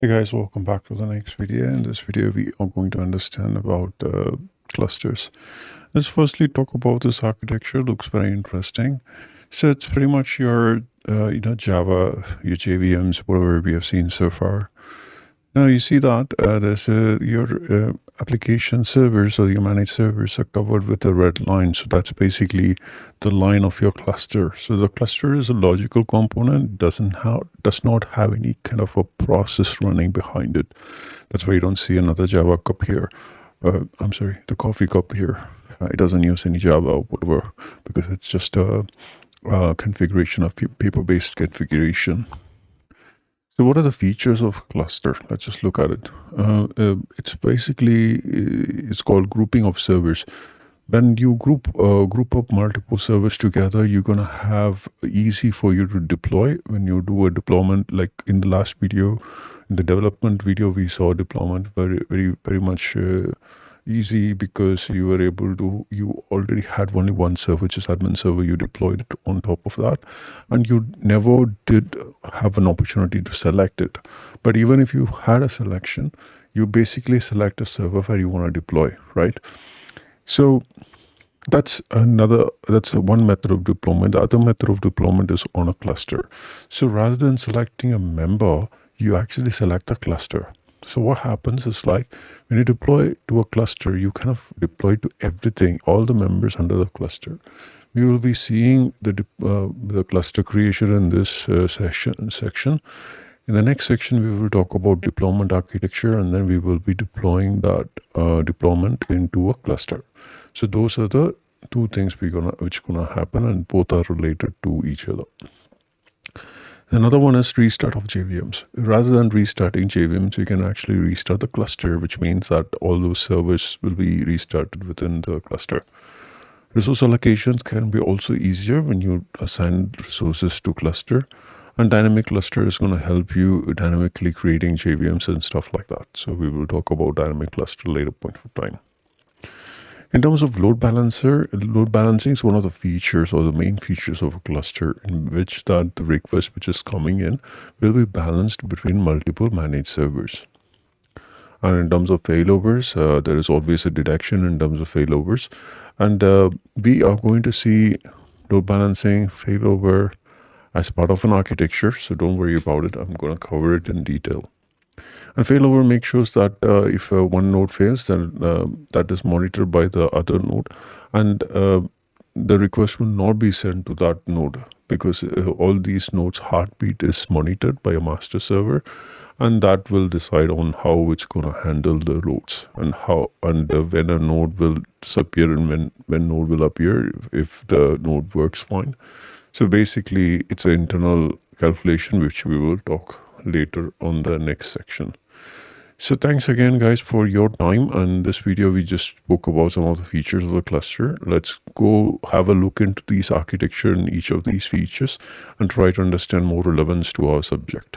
Hey guys, welcome back to the next video. In this video, we are going to understand about clusters. Let's firstly talk about this architecture. Looks very interesting. So it's pretty much your, Java, your JVMs, whatever we have seen so far. Now you see that there's your application servers or your managed servers are covered with a red line. So that's basically the line of your cluster. So the cluster is a logical component, does not have any kind of a process running behind it. That's why you don't see another Java cup here. I'm sorry, the coffee cup here. It doesn't use any Java or whatever because it's just a configuration of paper-based configuration. So what are the features of a cluster? Let's just look at it. It's basically, it's called grouping of servers. When you group up multiple servers together, you're going to have easy for you to deploy. When you do a deployment, like in the last video, in the development video, we saw deployment very much easy because you were able to, you already had only one server, which is admin server. You deployed it on top of that, and you never did have an opportunity to select it. But even if you had a selection, you basically select a server where you want to deploy, right? So that's one method of deployment. The other method of deployment is on a cluster. So rather than selecting a member, you actually select a cluster. So what happens is, like, when you deploy to a cluster, you kind of deploy to everything, all the members under the cluster. We will be seeing the cluster creation in this section. In the next section, we will talk about deployment architecture, and then we will be deploying that deployment into a cluster. So those are the two things which gonna happen, and both are related to each other. Another one is restart of JVMs. Rather than restarting JVMs, you can actually restart the cluster, which means that all those servers will be restarted within the cluster. Resource allocations can be also easier when you assign resources to cluster. And dynamic cluster is going to help you dynamically creating JVMs and stuff like that. So we will talk about dynamic cluster later point of time. In terms of load balancing is one of the features or the main features of a cluster, in which that the request which is coming in will be balanced between multiple managed servers. And in terms of failovers, there is always a detection in terms of failovers. And we are going to see load balancing, failover as part of an architecture. So don't worry about it. I'm going to cover it in detail. And failover makes sure that if one node fails, then that is monitored by the other node, and the request will not be sent to that node because all these nodes' heartbeat is monitored by a master server, and that will decide on how it's going to handle the loads and when a node will disappear and when node will appear if the node works fine. So basically, it's an internal calculation which we will talk later on the next section. So thanks again, guys, for your time. And this video, we just spoke about some of the features of the cluster. Let's go have a look into these architecture and each of these features and try to understand more relevance to our subject.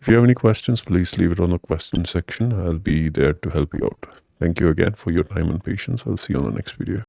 If you have any questions, please leave it on the question section. I'll be there to help you out. Thank you again for your time and patience. I'll see you on the next video.